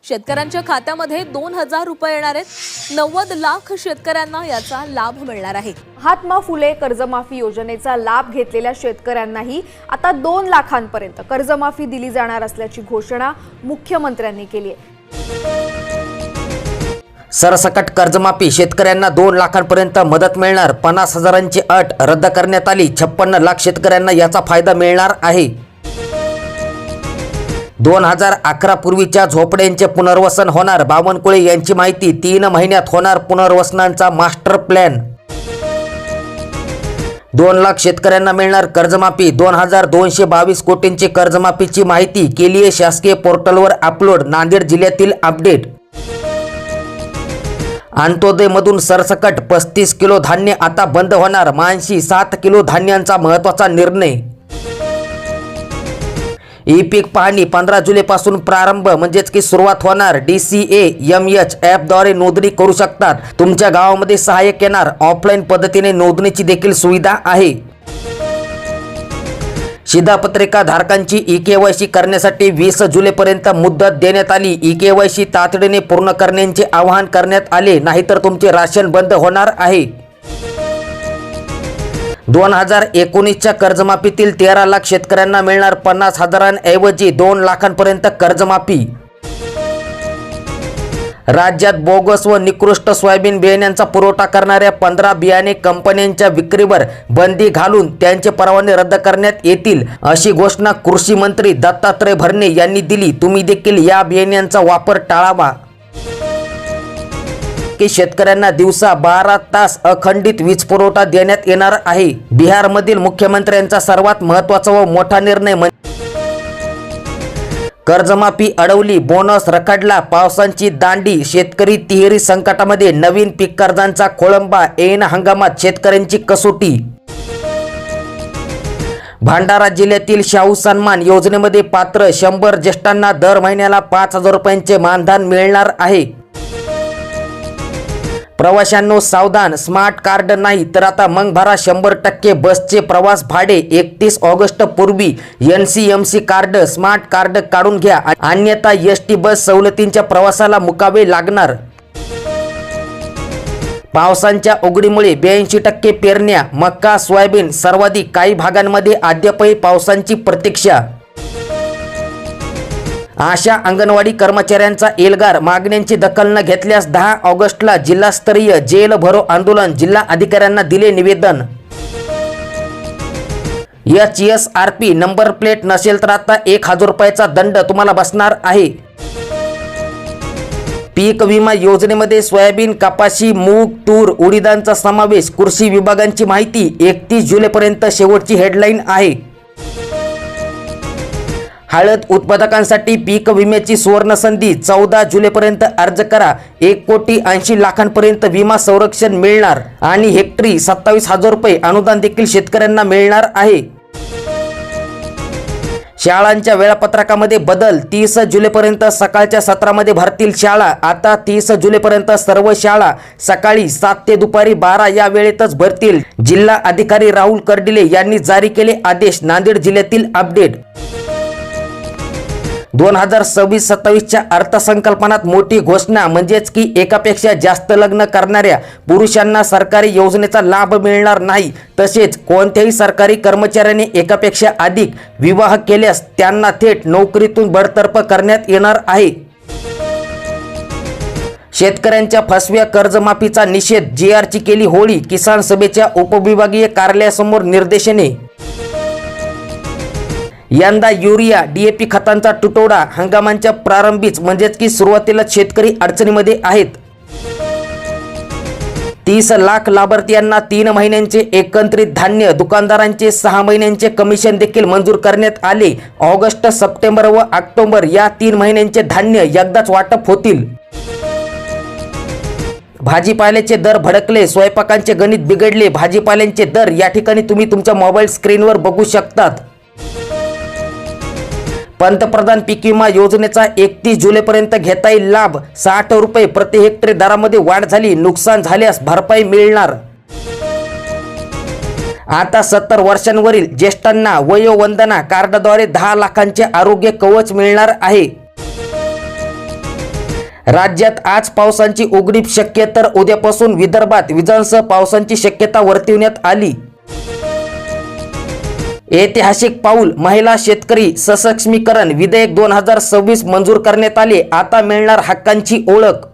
शेतकऱ्यांच्या खात्यामध्ये 2,000 रुपये येणार आहेत। 90 लाख शेतकऱ्यांना याचा लाभ मिळणार आहे। महात्मा फुले कर्जमाफी योजनेचा लाभ घेतलेल्या शेतकऱ्यांनाही आता 2 लाखांपर्यंत कर्जमाफी दिली जाणार असल्याची घोषणा मुख्यमंत्र्यांनी केली आहे। सरसकट कर्जमाफी शेतकऱ्यांना 2 लाखांपर्यंत मदत मिळणार। 50,000ची अट रद्द करण्यात आली। 56 लाख शेतकऱ्यांना याचा फायदा मिळणार आहे। 2011 पूर्वीच्या झोपड्यांचे पुनर्वसन होणार। बावनकुळे यांची माहिती। 3 महिन्यात होणार पुनर्वसनाचा मास्टर प्लॅन। 2 लाख शेतकऱ्यांना मिळणार कर्जमाफी। 2,222 कोटींची कर्जमाफीची माहिती केली आहे शासकीय पोर्टलवर अपलोड। नांदेड जिल्ह्यातील अपडेट। अंत्योदयमधून सरसकट 35 किलो धान्य आता बंद होणार। मानसी 7 किलो धान्यांचा महत्त्वाचा निर्णय। ई पीक पाहणी 15 जुलैपासून प्रारंभ म्हणजेच की सुरुवात होणार। DCAMH ॲपद्वारे नोंदणी करू शकतात। तुमच्या गावामध्ये सहाय्यक येणार। ऑफलाईन पद्धतीने नोंदणीची देखील सुविधा आहे। शिधापत्रिका धारकांची EKYC करण्यासाठी 20 जुलैपर्यंत मुदत देण्यात आली। EKYC तातडीने पूर्ण करण्याचे आवाहन करण्यात आले, नाहीतर तुमचे राशन बंद होणार आहे। 2019च्या कर्जमाफीतील 13 लाख शेतकऱ्यांना मिळणार 50,000ऐवजी 2 लाखांपर्यंत कर्जमाफी। राज्यात बोगस व निकृष्ट सोयाबीन बियाण्यांचा पुरवठा करणाऱ्या 15 बियाणे कंपन्यांच्या विक्रीवर बंदी घालून त्यांचे परवाने रद्द करण्यात येतील, अशी घोषणा कृषी मंत्री दत्तात्रय भरणे यांनी दिली। तुम्ही देखील या बियाण्यांचा वापर टाळावा। की शेतकऱ्यांना दिवसा 12 तास अखंडित वीज पुरवठा देण्यात येणार आहे। बिहारमधील मुख्यमंत्र्यांचा सर्वात महत्त्वाचा व मोठा निर्णय कर्जमाफी अडवली, बोनस रखडला, पावसाची दांडी, शेतकरी तिहेरी संकटामध्ये। नवीन पीक कर्जांचा खोळंबा, ऐन हंगामात शेतकऱ्यांची कसोटी। भंडारा जिल्ह्यातील शाहू सन्मान योजनेमध्ये पात्र 100 ज्येष्ठांना दर महिन्याला 5,000 रुपयांचे मानधन मिळणार आहे। प्रवाशांनो सावधान, स्मार्ट कार्ड नाही तर आता मग भरा 100% बसचे प्रवास भाडे। 31 ऑगस्ट पूर्वी NCMC कार्ड, स्मार्ट कार्ड काढून घ्या, अन्यथा ST बस सवलतींच्या प्रवासाला मुकावे लागणार। पावसांच्या उघडीमुळे 82% पेरण्या, मक्का सोयाबीन सर्वाधिक। काही भागांमध्ये अद्यापही पावसांची प्रतीक्षा। आशा अंगणवाडी कर्मचाऱ्यांचा एल्गार, मागण्यांची दखल न घेतल्यास 10 ऑगस्टला जिल्हास्तरीय जेल भरो आंदोलन। जिल्हा अधिकाऱ्यांना दिले निवेदन। HSRP नंबर प्लेट नसेल तर आता 1,000 रुपयाचा दंड तुम्हाला बसणार आहे। पीक विमा योजनेमध्ये सोयाबीन, कपाशी, मूग, तूर, उडीदांचा समावेश। कृषी विभागांची माहिती 31 जुलैपर्यंत शेवटची हेडलाईन आहे। हळद उत्पादकांसाठी पीक विम्याची सुवर्ण संधी। 14 जुलैपर्यंत अर्ज करा। 1,80,00,000 विमा संरक्षण मिळणार आणि हेक्टरी 27,000 रुपये अनुदान देखील शेतकऱ्यांना मिळणार आहे। शाळांच्या वेळापत्रकामध्ये बदल। 30 जुलैपर्यंत सकाळच्या सत्रामध्ये भरतील शाळा। आता 30 जुलैपर्यंत सर्व शाळा सकाळी 7 ते दुपारी 12 या वेळेतच भरतील। जिल्हा अधिकारी राहुल कर्डिले यांनी जारी केले आदेश। नांदेड जिल्ह्यातील अपडेट। 2026-27च्या अर्थसंकल्पात मोठी घोषणा, म्हणजेच की एकापेक्षा जास्त लग्न करणाऱ्या पुरुषांना सरकारी योजनेचा लाभ मिळणार नाही। तसेच कोणत्याही सरकारी कर्मचाऱ्याने एकापेक्षा अधिक विवाह केल्यास त्यांना थेट नोकरीतून बडतर्फ करण्यात येणार आहे। शेतकऱ्यांच्या फसव्या कर्जमाफीचा निषेध, JRची केली होळी। किसान सभेच्या उपविभागीय कार्यालयासमोर निदर्शने। यंदा युरिया, DAP खतांचा तुटवडा। हंगामाच्या प्रारंभीच म्हणजेच की सुरुवातीला शेतकरी अडचणीमध्ये आहेत। 30 लाख लाभार्थ्यांना 3 महिन्यांचे एकत्रित धान्य। दुकानदारांचे 6 महिन्यांचे कमिशन देखील मंजूर करण्यात आले। ऑगस्ट, सप्टेंबर व ऑक्टोबर या 3 महिन्यांचे धान्य एकदाच वाटप होतील। भाजीपाल्याचे दर भडकले, स्वयंपाकांचे गणित बिघडले। भाजीपाल्यांचे दर या ठिकाणी तुम्ही तुमच्या मोबाईल स्क्रीनवर बघू शकतात। पंतप्रधान पीक विमा योजनेचा 31 जुलैपर्यंत घेता येईल लाभ। 60 रुपये प्रति हेक्टर दरामध्ये वाढ झाली। नुकसान झाल्यास भरपाई मिळणार। आता 70 वर्षांवरील ज्येष्ठांना वयोवंदना कार्डद्वारे 10 लाखांचे आरोग्य कवच मिळणार आहे। राज्यात आज पावसाची उघडीप शक्य, तर उद्यापासून विदर्भात विजांसह पावसाची शक्यता वर्तविण्यात आली. ऐतिहासिक पाऊल, महिला शेतकरी सक्षमीकरण विधेयक 2026 मंजूर करण्यात आले. आता मिळणार हक्कांची ओळख.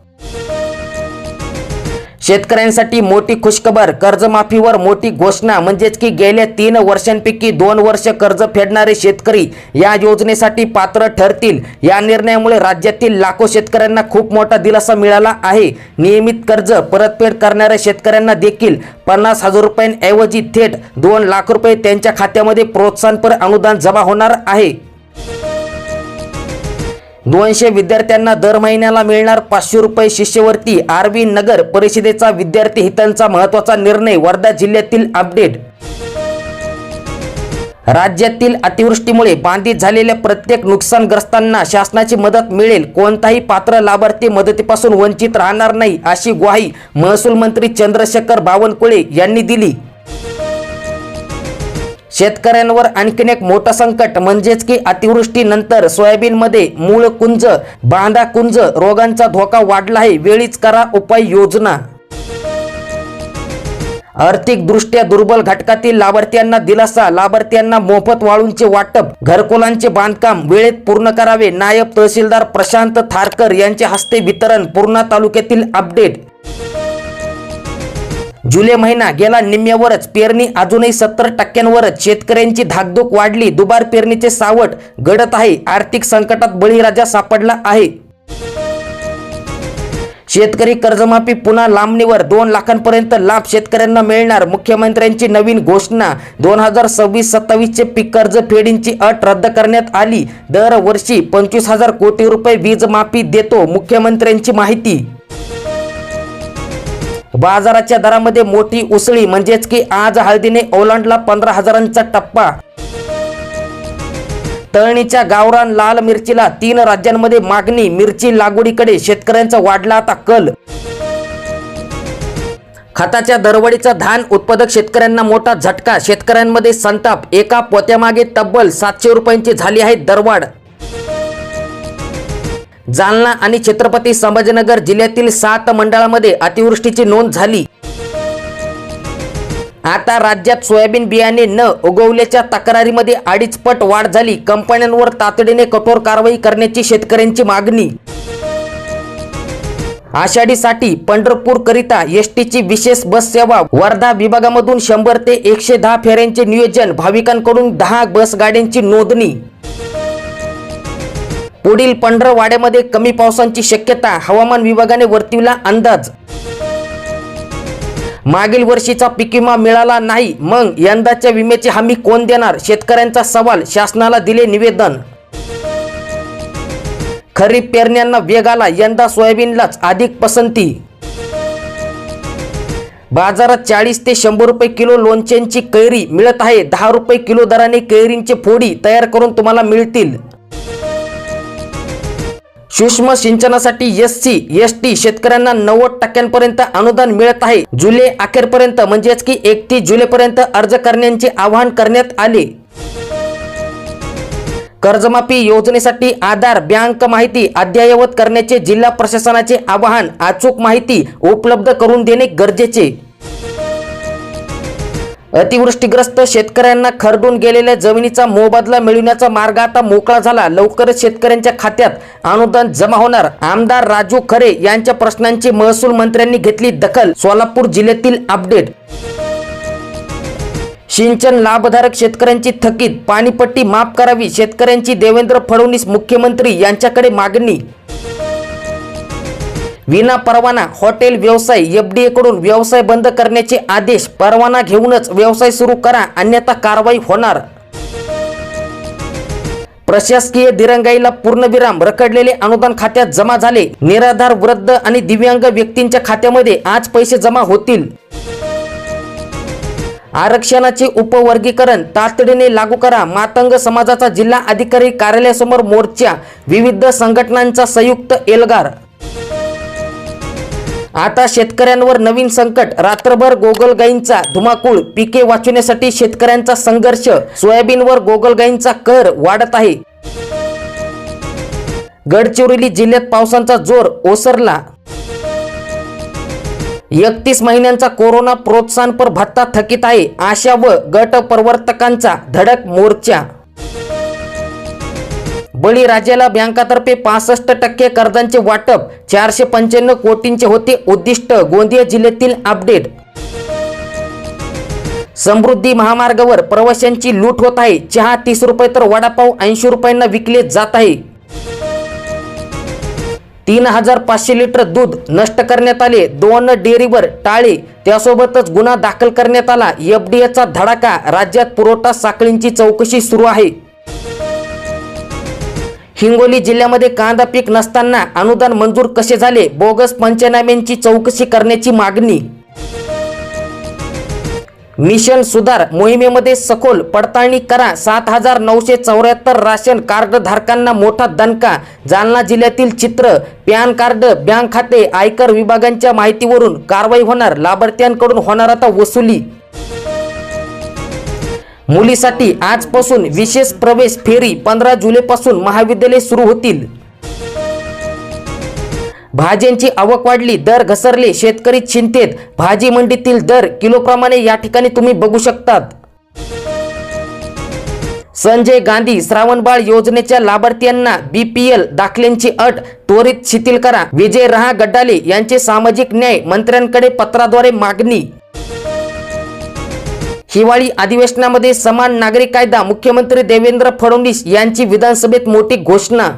शेतकऱ्यांसाठी मोठी खुशखबर, कर्जमाफीवर मोठी घोषणा. म्हणजेच की गेल्या 3 वर्षांपैकी 2 वर्ष कर्ज फेडणारे शेतकरी या योजनेसाठी पात्र ठरतील. या निर्णयामुळे राज्यातील लाखो शेतकऱ्यांना खूप मोठा दिलासा मिळाला आहे. नियमित कर्ज परतफेड करणाऱ्या शेतकऱ्यांना देखील 50,000 रुपयांऐवजी थेट 2 लाख रुपये त्यांच्या खात्यामध्ये प्रोत्साहनपर अनुदान जमा होणार आहे. 200 विद्यार्थ्यांना दर महिन्याला मिळणार 500 रुपये शिष्यवृत्ती. आरवी नगर परिषदेचा विद्यार्थी हितांचा महत्त्वाचा निर्णय. वर्धा जिल्ह्यातील अपडेट. राज्यातील अतिवृष्टीमुळे बाधित झालेल्या प्रत्येक नुकसानग्रस्तांना शासनाची मदत मिळेल. कोणताही पात्र लाभार्थी मदतीपासून वंचित राहणार नाही, अशी ग्वाही महसूल मंत्री चंद्रशेखर बावनकुळे यांनी दिली. शेतकऱ्यांवर आणखीन एक मोठं संकट, म्हणजेच की अतिवृष्टीनंतर सोयाबीनमध्ये मूळ कुंज, बांधा कुंज रोगांचा धोका वाढला आहे. वेळीच करा उपाययोजना. आर्थिकदृष्ट्या दुर्बल घटकातील लाभार्थ्यांना दिलासा. लाभार्थ्यांना मोफत वाळूंचे वाटप, घरकुलांचे बांधकाम वेळेत पूर्ण करावे. नायब तहसीलदार प्रशांत थारकर यांच्या हस्ते वितरण. पूर्णा तालुक्यातील अपडेट. जुलै महिना गेला निम्म्यावरच, पेरणी अजूनही 70% शेतकऱ्यांची धाकधूक वाढली. दुबार पेरणीचे सावट गडत आहे. आर्थिक संकटात बळीराजा सापडला आहे. शेतकरी कर्जमाफी पुन्हा लांबणीवर. 2 लाखांपर्यंत लाभ शेतकऱ्यांना मिळणार. मुख्यमंत्र्यांची नवीन घोषणा. 2026-27 पीक कर्ज फेडींची अट रद्द करण्यात आली. दरवर्षी 25,000 कोटी रुपये वीज माफी देतो, मुख्यमंत्र्यांची माहिती. बाजाराच्या दरामध्ये मोठी उसळी, म्हणजेच की आज हळदीने ओलांडला 15,000चा टप्पा. तळणीच्या गावरान लाल मिरचीला 3 राज्यांमध्ये मागणी. मिरची लागवडीकडे शेतकऱ्यांचा वाढला आता कल. खताच्या दरवाढीचा धान उत्पादक शेतकऱ्यांना मोठा झटका. शेतकऱ्यांमध्ये संताप. एका पोत्यामागे तब्बल 700 रुपयांची झाली आहे दरवाढ. जालना आणि छत्रपती संभाजीनगर जिल्ह्यातील 7 मंडळामध्ये अतिवृष्टीची नोंद झाली. आता राज्यात सोयाबीन बियाणे न उगवल्याच्या तक्रारीमध्ये 2.5 पट वाढ झाली. कंपन्यांवर तातडीने कठोर कारवाई करण्याची शेतकऱ्यांची मागणी. आषाढीसाठी पंढरपूर करिता एसटीची विशेष बस सेवा. वर्धा विभागामधून 100 ते 110 फेऱ्यांचे नियोजन. भाविकांकडून 10 बस गाड्यांची नोंदणी. पुढील पंधरवड्यामध्ये कमी पावसाची शक्यता. हवामान विभागाने वर्तविला अंदाज. मागील वर्षीचा पीक विमा मिळाला नाही, मग यंदाच्या विम्याची हमी कोण देणार? शेतकऱ्यांचा सवाल. शासनाला दिले निवेदन. खरीप पेरण्यांना वेग आला. यंदा सोयाबीनलाच अधिक पसंती. बाजारात 40 ते 100 रुपये किलो लोणच्यांची कैरी मिळत आहे. 10 रुपये किलो दराने कैरींची फोडी तयार करून तुम्हाला मिळतील. सूक्ष्म सिंचनासाठी SC ST शेतकऱ्यांना 90% अनुदान मिळत आहे. जुलै अखेरपर्यंत, म्हणजेच की 31 जुलैपर्यंत अर्ज करण्याचे आवाहन करण्यात आले. कर्जमाफी योजनेसाठी आधार बँक माहिती अद्ययावत करण्याचे जिल्हा प्रशासनाचे आवाहन. अचूक माहिती उपलब्ध करून देणे गरजेचे. अतिवृष्टीग्रस्त शेतकऱ्यांना खरडून गेलेल्या जमिनीचा मोबदला मिळवण्याचा मार्ग आता मोकळा झाला. लवकरच शेतकऱ्यांच्या खात्यात अनुदान जमा होणार. आमदार राजू खरे यांच्या प्रश्नांची महसूल मंत्र्यांनी घेतली दखल. सोलापूर जिल्ह्यातील अपडेट. सिंचन लाभधारक शेतकऱ्यांची थकीत पाणीपट्टी माफ करावी. शेतकऱ्यांची देवेंद्र फडणवीस मुख्यमंत्री यांच्याकडे मागणी. विना परवाना हॉटेल व्यवसाय FDA कडून व्यवसाय बंद करण्याचे आदेश. परवाना घेऊनच व्यवसाय सुरू करा, अन्यथा कारवाई होणार. प्रशासकीय दिरंगाईला पूर्णविराम. रखडलेले अनुदान खात्यात जमा झाले. निराधार, वृद्ध आणि दिव्यांग व्यक्तींच्या खात्यामध्ये आज पैसे जमा होतील. आरक्षणाचे उपवर्गीकरण तातडीने लागू करा. मातंग समाजाचा जिल्हा अधिकारी कार्यालयासमोर मोर्चा. विविध संघटनांचा संयुक्त एल्गार. आता शेतकऱ्यांवर नवीन संकट. रात्रभर गोगलगाईंचा धुमाकूळ. पिके वाचवण्यासाठी शेतकऱ्यांचा संघर्ष. सोयाबीनवर गोगलगाईंचा कहर वाढत आहे. गडचिरोली जिल्ह्यात पावसाचा जोर ओसरला. 31 महिन्यांचा कोरोना प्रोत्साहनपर भत्ता थकीत आहे. आशा व गट प्रवर्तकांचा धडक मोर्चा. बळीराजाला बँकातर्फे 65% कर्जांचे वाटप. 495 कोटींचे होते उद्दिष्ट. गोंदिया जिल्ह्यातील अपडेट. समृद्धी महामार्गावर प्रवाशांची लूट होत आहे. चहा 30 रुपये तर वडापाव 80 रुपयांना विकले जात आहे. 3500 लिटर दूध नष्ट करण्यात आले. 2 डेअरीवर टाळे. त्यासोबतच गुन्हा दाखल करण्यात आला. एफडीएचा धडाका. राज्यात पुरवठा साखळींची चौकशी सुरू आहे. हिंगोली जिल्ह्यामध्ये कांदा पीक नसताना अनुदान मंजूर कसे झाले? बोगस पंचनाम्यांची चौकशी करण्याची मागणी. मिशन सुधार मोहिमेमध्ये सखोल पडताळणी करा. 7974 राशन कार्ड धारकांना मोठा दणका. जालना जिल्ह्यातील चित्र. पॅन कार्ड, बँक खाते, आयकर विभागांच्या माहितीवरून कारवाई होणार. लाभार्थ्यांकडून होणार आता वसुली. मुलीसाठी आजपासून विशेष प्रवेश फेरी. 15 जुलैपासून महाविद्यालय सुरू होतील. भाज्यांची आवक वाढली, दर घसरले, शेतकरी चिंतेत. भाजी मंडीतील दर किलोप्रमाणे या ठिकाणी तुम्ही बघू शकतात. संजय गांधी श्रावणबाळ योजनेच्या लाभार्थ्यांना बीपीएल दाखल्यांची अट त्वरित शिथिल करा. विजय रहा गड्डाले यांचे सामाजिक न्याय मंत्र्यांकडे पत्राद्वारे मागणी. हिवाळी अधिवेशनामध्ये समान नागरिक कायदा. मुख्यमंत्री देवेंद्र फडणवीस यांची विधानसभेत मोठी घोषणा.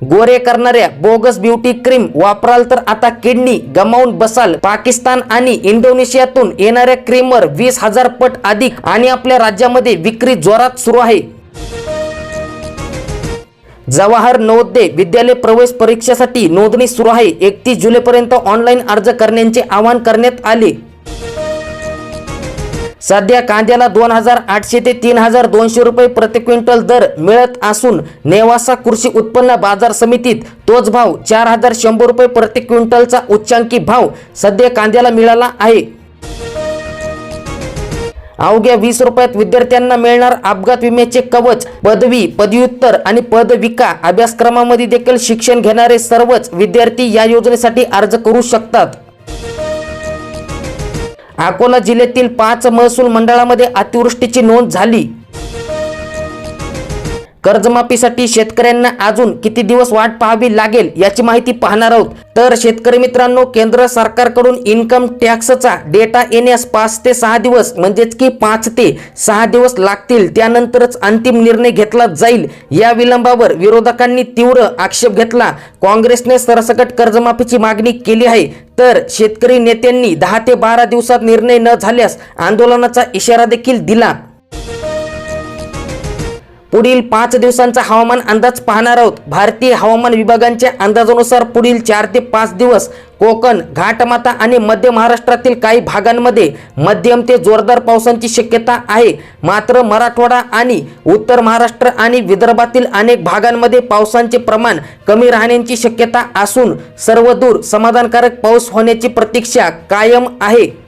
गोरे करणाऱ्या बोगस ब्युटी क्रीम वापराल तर आता किडनी गमावून बसाल. पाकिस्तान आणि इंडोनेशियातून येणाऱ्या क्रीमवर 20,000 पट अधिक. आणि आपल्या राज्यामध्ये विक्री जोरात सुरू आहे. जवाहर नवोदय विद्यालय प्रवेश परीक्षेसाठी नोंदणी सुरू आहे. 31 जुलैपर्यंत ऑनलाईन अर्ज करण्याचे आवाहन करण्यात आले. सध्या कांद्याला 2,800 ते 3,200 रुपये प्रति क्विंटल दर मिळत असून नेवासा कृषी उत्पन्न बाजार समितीत तोच भाव 4,100 रुपये प्रति क्विंटलचा उच्चांकी भाव सध्या कांद्याला मिळाला आहे. अवघ्या 20 रुपयात विद्यार्थ्यांना मिळणार अपघात विम्याचे कवच. पदवी, पदव्युत्तर आणि पदविका अभ्यासक्रमामध्ये देखील शिक्षण घेणारे सर्वच विद्यार्थी या योजनेसाठी अर्ज करू शकतात. अकोला जिल्ह्यातील 5 महसूल मंडळामध्ये अतिवृष्टीची नोंद झाली. कर्जमाफीसाठी शेतकऱ्यांना अजून किती दिवस वाट पाहावी लागेल याची माहिती पाहणार आहोत. तर शेतकरी मित्रांनो, केंद्र सरकारकडून इन्कम टॅक्सचा डेटा येण्यास 5 ते 6 दिवस म्हणजेच की 5 ते 6 दिवस लागतील. त्यानंतरच अंतिम निर्णय घेतला जाईल. या विलंबावर विरोधकांनी तीव्र आक्षेप घेतला. काँग्रेसने सरसकट कर्जमाफीची मागणी केली आहे. तर शेतकरी नेत्यांनी 10 ते 12 दिवसात निर्णय न झाल्यास आंदोलनाचा इशारा देखील दिला. पुढील 5 दिवसांचा हवामान अंदाज पाहणार आहोत. भारतीय हवामान विभागांच्या अंदाजानुसार पुढील 4 ते 5 दिवस कोकण, घाटमाथा आणि मध्य महाराष्ट्रातील काही भागांमध्ये मध्यम ते जोरदार पावसाची शक्यता आहे. मात्र मराठवाडा आणि उत्तर महाराष्ट्र आणि विदर्भातील अनेक भागांमध्ये पावसाचे प्रमाण कमी राहण्याची शक्यता असून सर्वदूर समाधानकारक पाऊस होण्याची प्रतीक्षा कायम आहे.